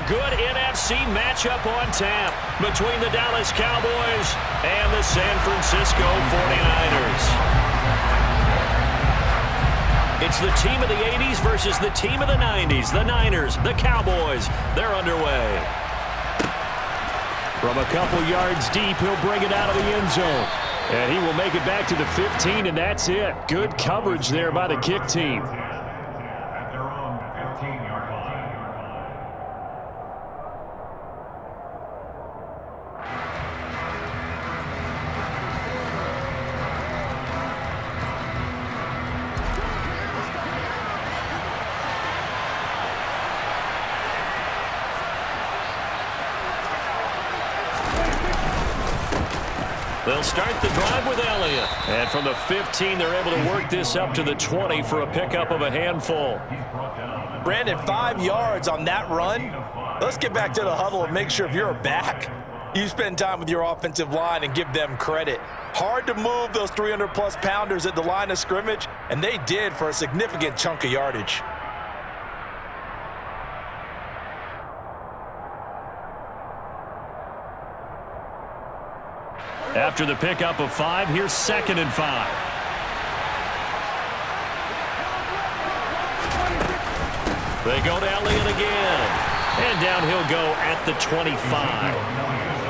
good NFC matchup on tap between the Dallas Cowboys and the San Francisco 49ers. It's the team of the 80s versus the team of the 90s. The Niners, the Cowboys, they're underway. From a couple yards deep, he'll bring it out of the end zone. And he will make it back to the 15, and that's it. Good coverage there by the kick team. They'll start the drive with Elliott. And from the 15, they're able to work this up to the 20 for a pickup of a handful. Brandon, 5 yards on that run. Let's get back to the huddle and make sure if you're a back, you spend time with your offensive line and give them credit. Hard to move those 300-plus pounders at the line of scrimmage, and they did for a significant chunk of yardage. After the pickup of 5, here's 2nd and 5. They go to Elliott again. And down he'll go at the 25.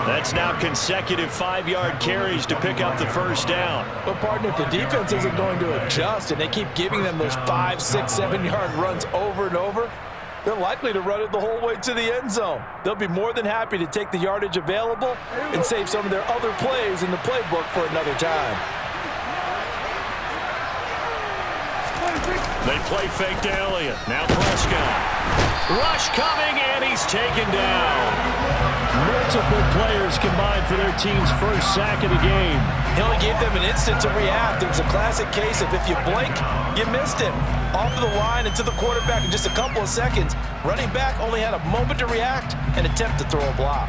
That's now consecutive 5-yard carries to pick up the first down. But, partner, if the defense isn't going to adjust and they keep giving them those 5, 6, 7-yard runs over and over, they're likely to run it the whole way to the end zone. They'll be more than happy to take the yardage available and save some of their other plays in the playbook for another time. They play fake to Elliott. Now Prescott. Rush coming, and he's taken down. Multiple players combined for their team's first sack of the game. He only gave them an instant to react. It was a classic case of if you blink, you missed him. Off of the line and to the quarterback in just a couple of seconds. Running back only had a moment to react and attempt to throw a block.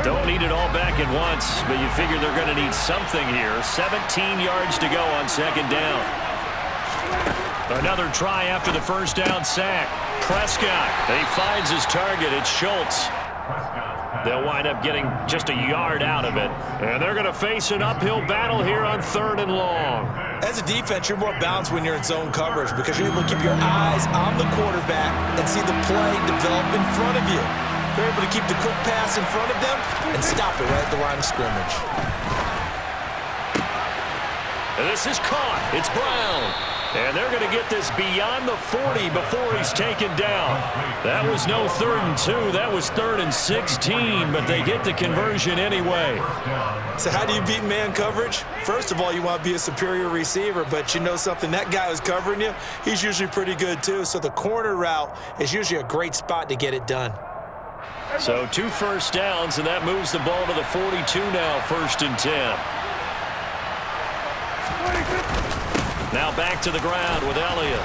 Don't need it all back at once, but you figure they're going to need something here. 17 yards to go on 2nd down. Another try after the first down sack. Prescott, he finds his target. It's Schultz. They'll wind up getting just a yard out of it. And they're going to face an uphill battle here on 3rd and long. As a defense, you're more balanced when you're in zone coverage because you're able to keep your eyes on the quarterback and see the play develop in front of you. They're able to keep the quick pass in front of them and stop it right at the line of scrimmage. And this is caught. It's Brown. And they're going to get this beyond the 40 before he's taken down. That was no 3rd and 2. That was 3rd and 16, but they get the conversion anyway. So how do you beat man coverage? First of all, you want to be a superior receiver, but you know something, that guy who's covering you, he's usually pretty good too. So the corner route is usually a great spot to get it done. So 2 first downs, and that moves the ball to the 42 now, 1st and 10. Now back to the ground with Elliott.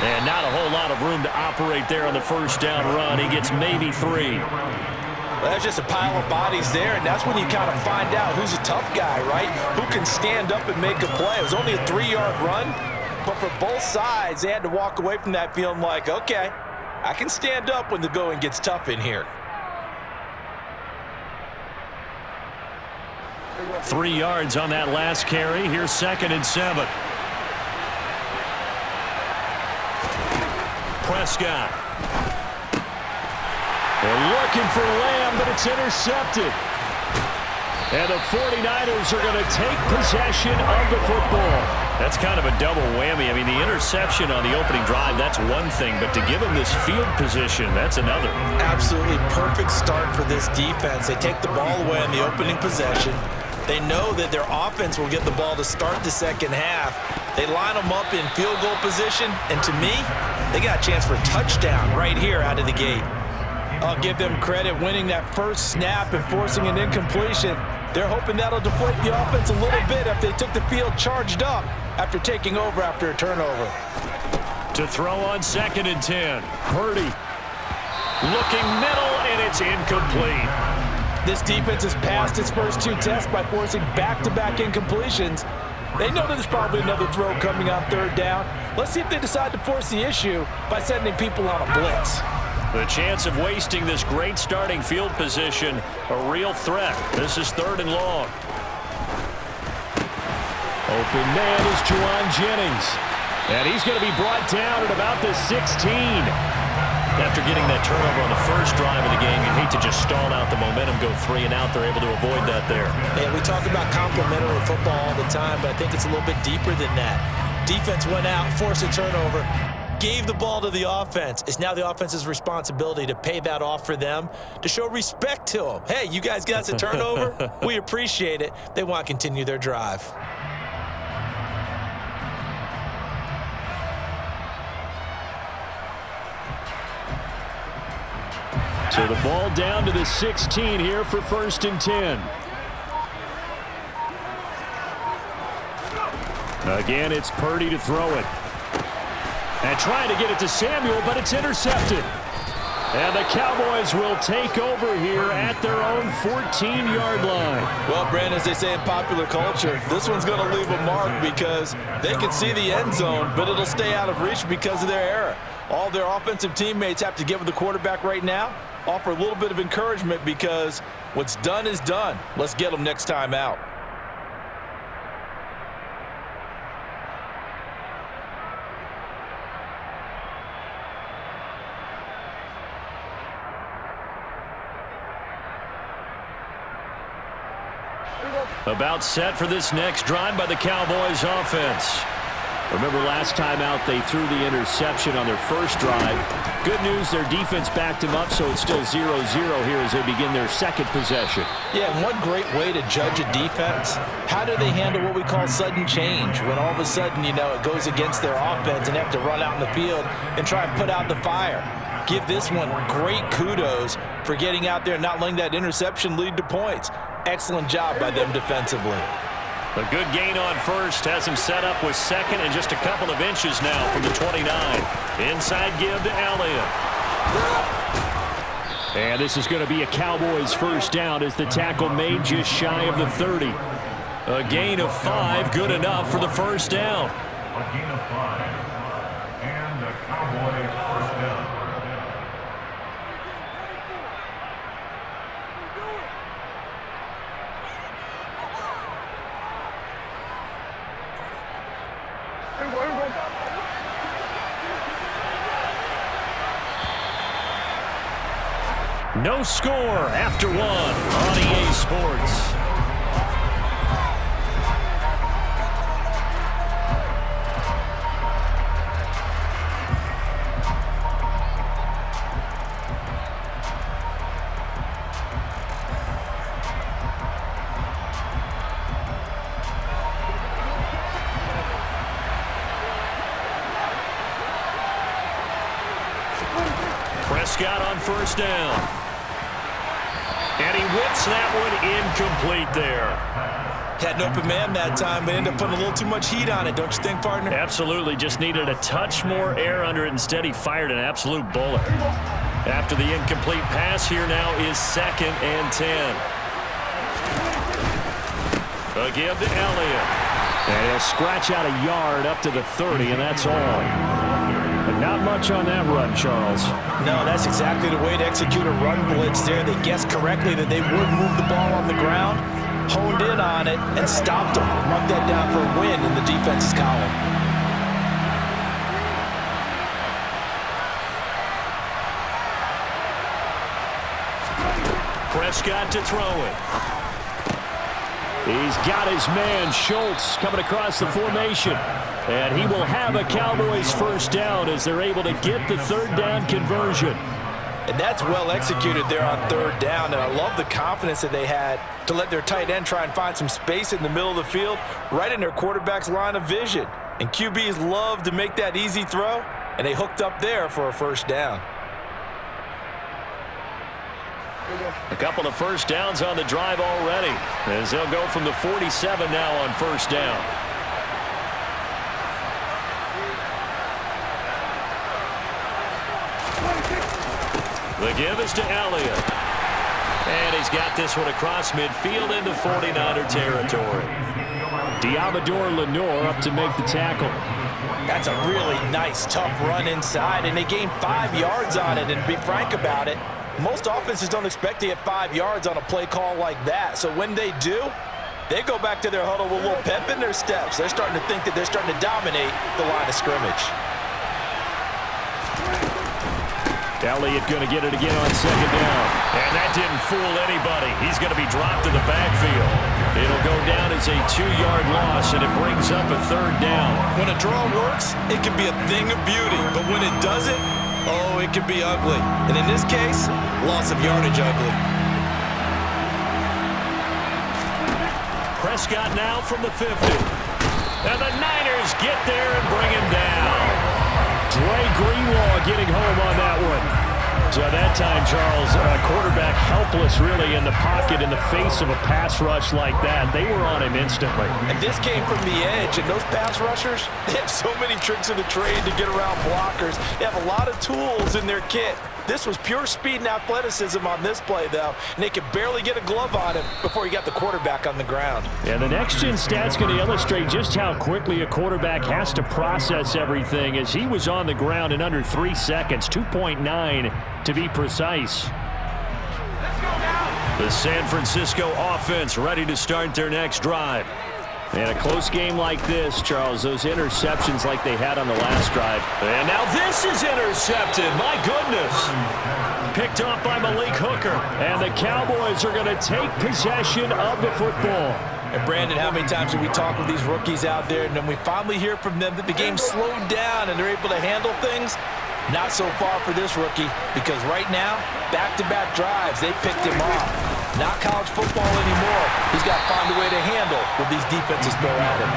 And not a whole lot of room to operate there on the first down run. He gets maybe 3. Well, that's just a pile of bodies there, and that's when you kind of find out who's a tough guy, right? Who can stand up and make a play. It was only a 3-yard run, but for both sides, they had to walk away from that feeling like, okay, I can stand up when the going gets tough in here. 3 yards on that last carry. Here's 2nd and 7. Prescott. They're looking for Lamb, but it's intercepted. And the 49ers are going to take possession of the football. That's kind of a double whammy. I mean, the interception on the opening drive, that's one thing, but to give him this field position, that's another. Absolutely perfect start for this defense. They take the ball away on the opening possession. They know that their offense will get the ball to start the second half. They line them up in field goal position, and to me, they got a chance for a touchdown right here out of the gate. I'll give them credit winning that first snap and forcing an incompletion. They're hoping that'll deflate the offense a little bit if they took the field charged up after taking over after a turnover. To throw on 2nd and 10. Purdy looking middle, and it's incomplete. This defense has passed its first 2 tests by forcing back-to-back incompletions. They know that there's probably another throw coming on 3rd down. Let's see if they decide to force the issue by sending people on a blitz. The chance of wasting this great starting field position, a real threat. This is 3rd and long. Open man is Juwan Jennings. And he's going to be brought down at about the 16. After getting that turnover on the first drive of the game, you'd hate to just stall out the momentum, go 3 and out. They're able to avoid that there. Yeah, we talk about complementary football all the time, but I think it's a little bit deeper than that. Defense went out, forced a turnover, gave the ball to the offense. It's now the offense's responsibility to pay that off for them, to show respect to them. Hey, you guys got us a turnover? We appreciate it. They want to continue their drive. So the ball down to the 16 here for 1st and 10. Again, it's Purdy to throw it. And trying to get it to Samuel, but it's intercepted. And the Cowboys will take over here at their own 14-yard line. Well, Brandon, as they say in popular culture, this one's going to leave a mark because they can see the end zone, but it'll stay out of reach because of their error. All their offensive teammates have to give the quarterback right now, offer a little bit of encouragement because what's done is done. Let's get them next time out. About set for this next drive by the Cowboys offense. Remember last time out they threw the interception on their first drive. Good news, their defense backed him up, so it's still 0-0 here as they begin their second possession. Yeah, and one great way to judge a defense, how do they handle what we call sudden change? When all of a sudden, you know, it goes against their offense and they have to run out in the field and try and put out the fire. Give this one great kudos for getting out there and not letting that interception lead to points. Excellent job by them defensively. A good gain on first has him set up with second and just a couple of inches now from the 29. Inside give to Elliott. And this is going to be a Cowboys first down as the tackle made just shy of the 30. A gain of 5, good enough for the first down. A gain of 5, and the Cowboys first down. No score after 1 on EA Sports. Prescott on first down. And he whips that one incomplete there. Had an open man that time, but ended up putting a little too much heat on it, don't you think, partner? Absolutely. Just needed a touch more air under it. Instead, he fired an absolute bullet. After the incomplete pass, here now is 2nd and 10. A give to Elliott. And he'll scratch out a yard up to the 30, and that's all. But not much on that run, Charles. No, that's exactly the way to execute a run blitz there. They guessed correctly that they would move the ball on the ground, honed in on it, and stopped them. Mark that down for a win in the defense's column. Prescott to throw it. He's got his man, Schultz, coming across the formation. And he will have a Cowboys first down as they're able to get the 3rd down conversion. And that's well executed there on 3rd down. And I love the confidence that they had to let their tight end try and find some space in the middle of the field, right in their quarterback's line of vision. And QBs love to make that easy throw, and they hooked up there for a first down. A couple of first downs on the drive already, as they'll go from the 47 now on first down. The give is to Elliott. And he's got this one across midfield into 49er territory. Diamador Lenore up to make the tackle. That's a really nice, tough run inside, and they gained 5 yards on it. And to be frank about it, most offenses don't expect to get 5 yards on a play call like that. So when they do, they go back to their huddle with a little pep in their steps. They're starting to think that they're starting to dominate the line of scrimmage. Elliott going to get it again on second down. And that didn't fool anybody. He's going to be dropped in the backfield. It'll go down as a 2-yard loss, and it brings up a third down. When a draw works, it can be a thing of beauty. But when it doesn't, oh, it can be ugly. And in this case, loss of yardage ugly. Prescott now from the 50. And the Niners get there and bring him down. Dre Greenlaw getting home on that one. So at that time, Charles, quarterback helpless really in the pocket in the face of a pass rush like that. They were on him instantly. And this came from the edge, and those pass rushers, they have so many tricks in the trade to get around blockers. They have a lot of tools in their kit. This was pure speed and athleticism on this play, though, and they could barely get a glove on him before he got the quarterback on the ground. Yeah, the next-gen stat's going to illustrate just how quickly a quarterback has to process everything, as he was on the ground in under 3 seconds, 2.9 to be precise. The San Francisco offense ready to start their next drive. And a close game like this, Charles, those interceptions like they had on the last drive. And now this is intercepted. My goodness. Picked off by Malik Hooker. And the Cowboys are going to take possession of the football. And Brandon, how many times have we talked with these rookies out there, and then we finally hear from them that the game slowed down and they're able to handle things? Not so far for this rookie, because right now, back-to-back drives, they picked him off. Not college football anymore. He's got to find a way to handle what these defenses throw at him.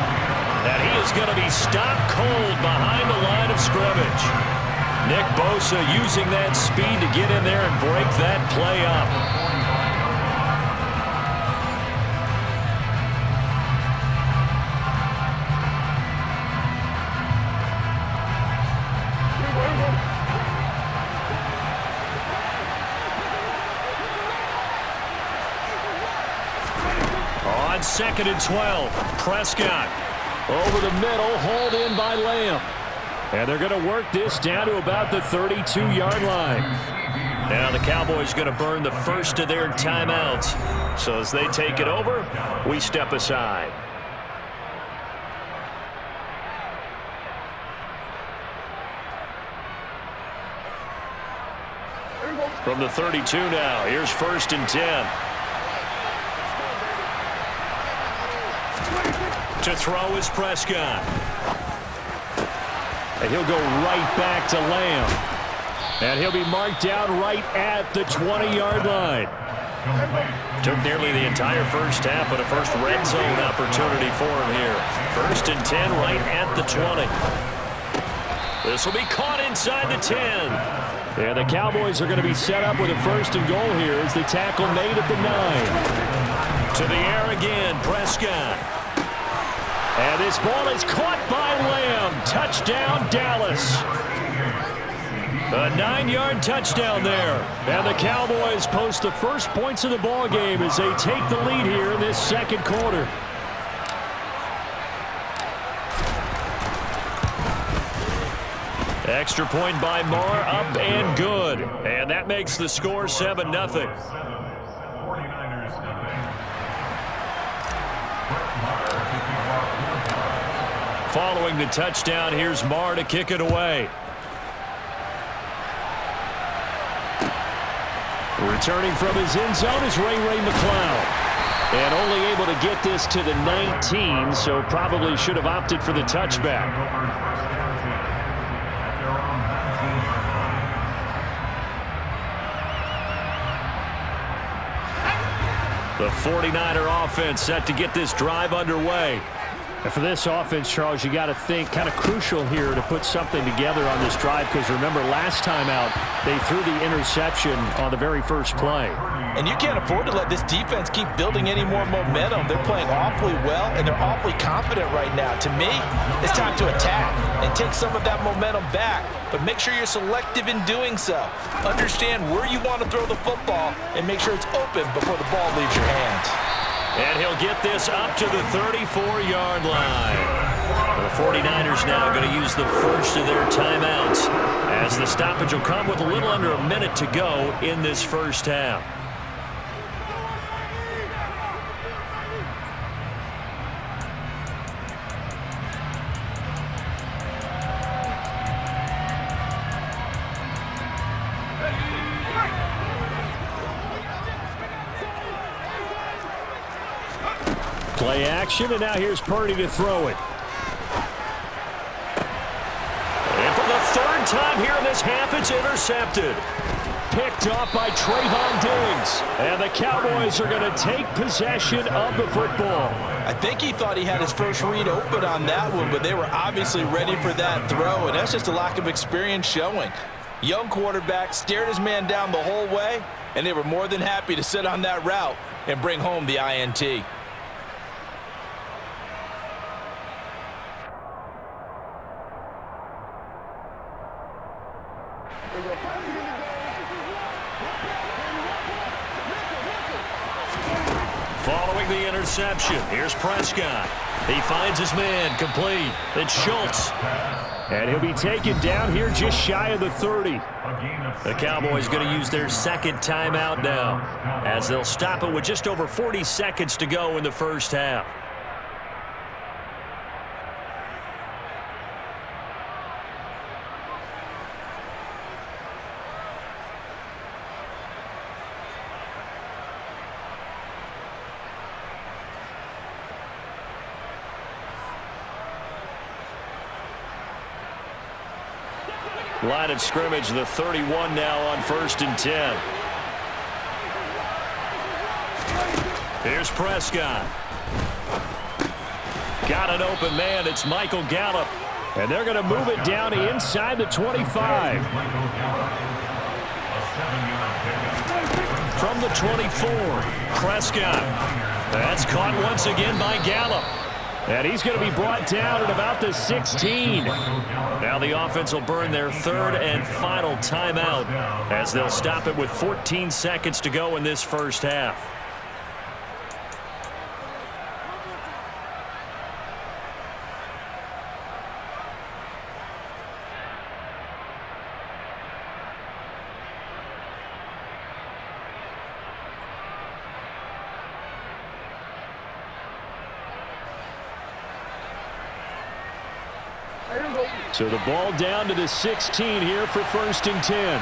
And he is going to be stopped cold behind the line of scrimmage. Nick Bosa using that speed to get in there and break that play up. On 2nd and 12, Prescott over the middle, hauled in by Lamb. And they're going to work this down to about the 32-yard line. Now the Cowboys going to burn the first of their timeouts. So as they take it over, we step aside. From the 32 now, here's 1st and 10. To throw is Prescott. And he'll go right back to Lamb. And he'll be marked down right at the 20-yard line. Took nearly the entire first half, but a first red zone opportunity for him here. 1st and 10 right at the 20. This will be caught inside the 10. Yeah, the Cowboys are going to be set up with a 1st and goal here as the tackle made at the 9. To the air again, Prescott. And this ball is caught by Lamb. Touchdown, Dallas. A 9-yard touchdown there. And the Cowboys post the first points of the ball game as they take the lead here in this second quarter. Extra point by Marr, up and good. And that makes the score 7-0. Following the touchdown, here's Marr to kick it away. Returning from his end zone is Ray McCloud. And only able to get this to the 19, so probably should have opted for the touchback. The 49er offense set to get this drive underway. And for this offense, Charles, you got to think kind of crucial here to put something together on this drive, because remember last time out they threw the interception on the very first play. And you can't afford to let this defense keep building any more momentum. They're playing awfully well, and they're awfully confident right now. To me, it's time to attack and take some of that momentum back, but make sure you're selective in doing so. Understand where you want to throw the football and make sure it's open before the ball leaves your hands. And he'll get this up to the 34-yard line. The 49ers now going to use the first of their timeouts, as the stoppage will come with a little under a minute to go in this first half. Play action, and now here's Purdy to throw it. And for the third time here in this half, it's intercepted. Picked off by Trayvon Diggs. And the Cowboys are going to take possession of the football. I think he thought he had his first read open on that one, but they were obviously ready for that throw, and that's just a lack of experience showing. Young quarterback stared his man down the whole way, and they were more than happy to sit on that route and bring home the INT. Following the interception, here's Prescott. He finds his man, complete. It's Schultz. And he'll be taken down here just shy of the 30. The Cowboys going to use their second timeout now, as they'll stop it with just over 40 seconds to go in the first half. Line of scrimmage, the 31 now on 1st and 10. Here's Prescott. Got an open man. It's Michael Gallup. And they're going to move it down inside the 25. From the 24, Prescott. That's caught once again by Gallup. And he's going to be brought down at about the 16. Now the offense will burn their third and final timeout, as they'll stop it with 14 seconds to go in this first half. So the ball down to the 16 here for 1st and 10.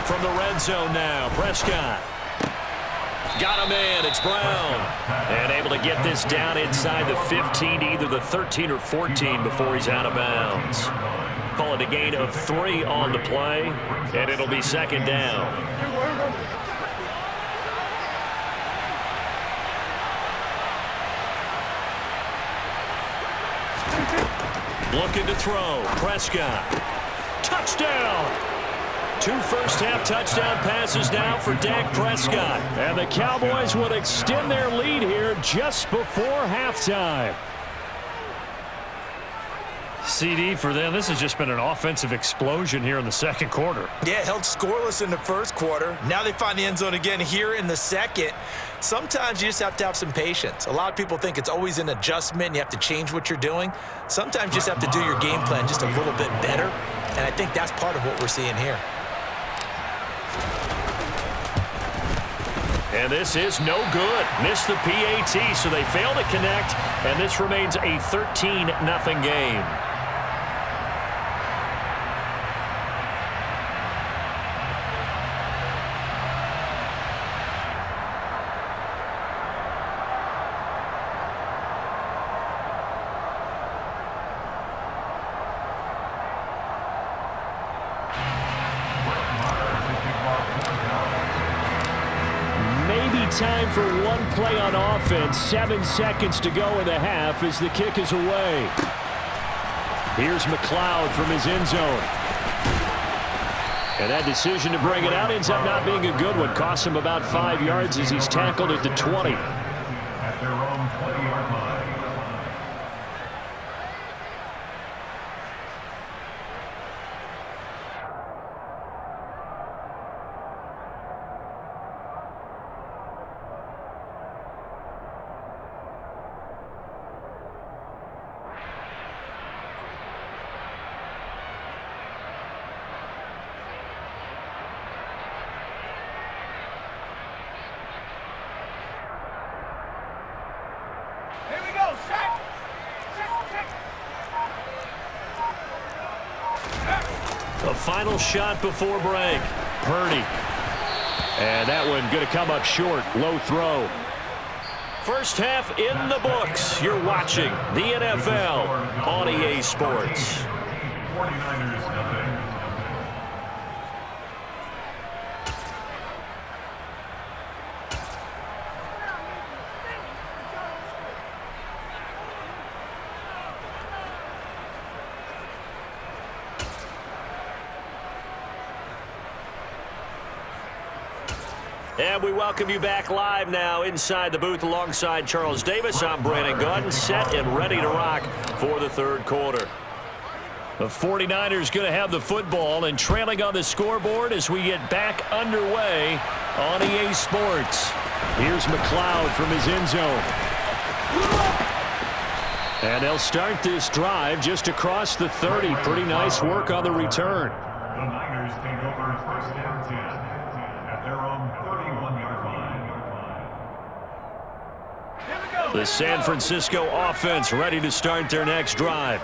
From the red zone now, Prescott. Got a man, it's Brown. And able to get this down inside the 15, either the 13 or 14 before he's out of bounds. Call it a gain of 3 on the play, and it'll be second down. Looking to throw. Prescott. Touchdown! 2 first-half touchdown passes now for Dak Prescott. And the Cowboys would extend their lead here just before halftime. CD for them. This has just been an offensive explosion here in the second quarter. Yeah, held scoreless in the first quarter. Now they find the end zone again here in the second. Sometimes you just have to have some patience. A lot of people think it's always an adjustment. You have to change what you're doing. Sometimes you just have to do your game plan just a little bit better. And I think that's part of what we're seeing here. And this is no good. Missed the PAT, so they fail to connect. And this remains a 13-0 game. Time for one play on offense. 7 seconds to go in the half as the kick is away. Here's McLeod from his end zone. And that decision to bring it out ends up not being a good one. Costs him about 5 yards as he's tackled at the 20. At their own 20-yard line. A final shot before break. Purdy. And that one going to come up short. Low throw. First half in the books. You're watching the NFL on EA Sports. 49ers nothing. And we welcome you back live now inside the booth alongside Charles Davis. I'm Brandon Gaudin, set and ready to rock for the third quarter. The 49ers going to have the football and trailing on the scoreboard as we get back underway on EA Sports. Here's McLeod from his end zone. And they'll start this drive just across the 30. Pretty nice work on the return. The Niners take over first and 10 at their own 31-yard line. The San Francisco offense ready to start their next drive.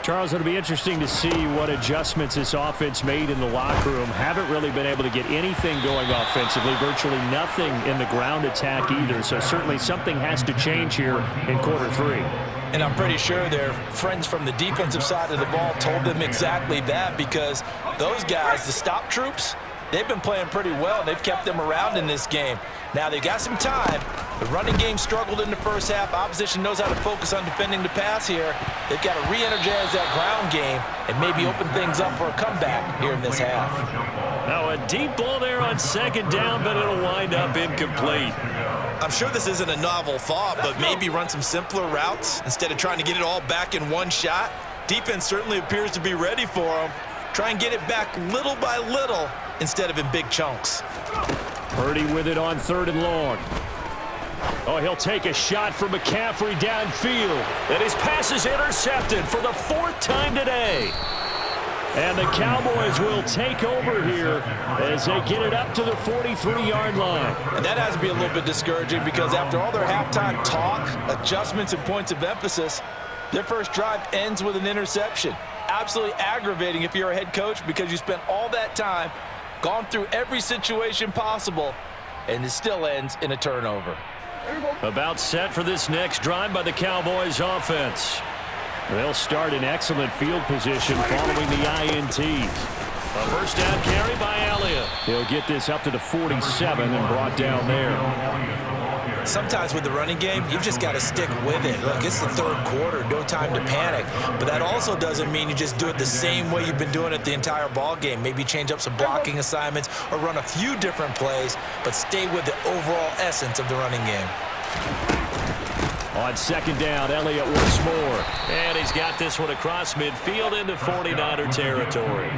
Charles, it'll be interesting to see what adjustments this offense made in the locker room. Haven't really been able to get anything going offensively, virtually nothing in the ground attack either. So certainly something has to change here in quarter three. And I'm pretty sure their friends from the defensive side of the ball told them exactly that, because those guys, the stop troops, they've been playing pretty well. They've kept them around in this game. Now they got some time. The running game struggled in the first half. Opposition knows how to focus on defending the pass here. They've got to re-energize that ground game and maybe open things up for a comeback here in this half. Now a deep ball there on second down, but it'll wind up incomplete. I'm sure this isn't a novel thought, but maybe run some simpler routes instead of trying to get it all back in one shot. Defense certainly appears to be ready for them. Try and get it back little by little instead of in big chunks. Purdy with it on third and long. Oh, he'll take a shot from McCaffrey downfield. And his pass is intercepted for the fourth time today. And the Cowboys will take over here as they get it up to the 43-yard line. And that has to be a little bit discouraging, because after all their halftime talk, adjustments, and points of emphasis, their first drive ends with an interception. Absolutely aggravating if you're a head coach, because you spent all that time, gone through every situation possible, and it still ends in a turnover. About set for this next drive by the Cowboys offense. They'll start in excellent field position following the INT. A first down carry by Elliott. He'll get this up to the 47 and brought down there. Sometimes with the running game, you've just got to stick with it. Look, it's the third quarter, no time to panic. But that also doesn't mean you just do it the same way you've been doing it the entire ball game. Maybe change up some blocking assignments or run a few different plays, but stay with the overall essence of the running game. On second down, Elliott once more. And he's got this one across midfield into 49er territory.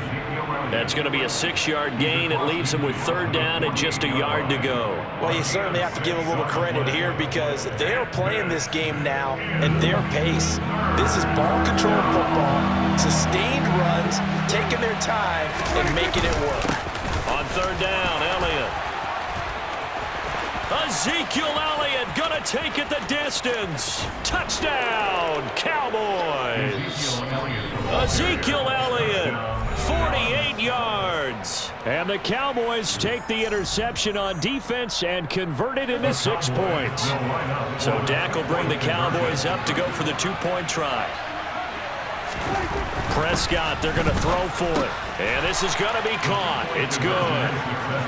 That's going to be a 6-yard gain. It leaves him with third down and just a yard to go. Well, you certainly have to give a little credit here, because they are playing this game now at their pace. This is ball control football, sustained runs, taking their time and making it work. On third down, Elliott. Ezekiel Elliott gonna take it the distance. Touchdown, Cowboys. Ezekiel Elliott, 48 yards. And the Cowboys take the interception on defense and convert it into 6 points. So Dak will bring the Cowboys up to go for the 2-point try. Prescott, they're going to throw for it. And this is going to be caught. It's good.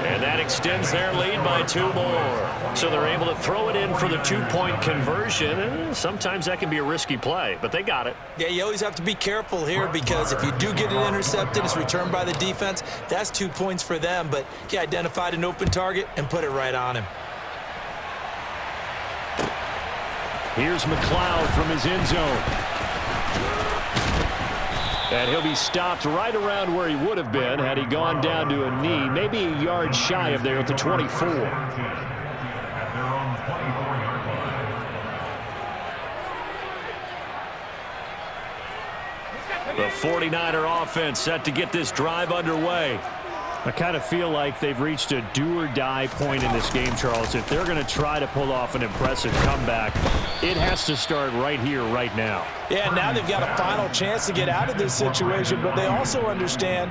And that extends their lead by 2 more. So they're able to throw it in for the 2-point conversion. And sometimes that can be a risky play, but they got it. Yeah, you always have to be careful here, because if you do get it intercepted, it's returned by the defense. That's 2 points for them, but he identified an open target and put it right on him. Here's McLeod from his end zone. And he'll be stopped right around where he would have been had he gone down to a knee, maybe a yard shy of there at the 24. The 49er offense set to get this drive underway. I kind of feel like they've reached a do-or-die point in this game, Charles. If they're going to try to pull off an impressive comeback, it has to start right here, right now. Yeah, now they've got a final chance to get out of this situation, but they also understand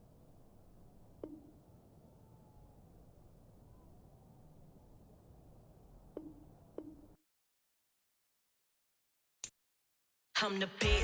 I'm the best.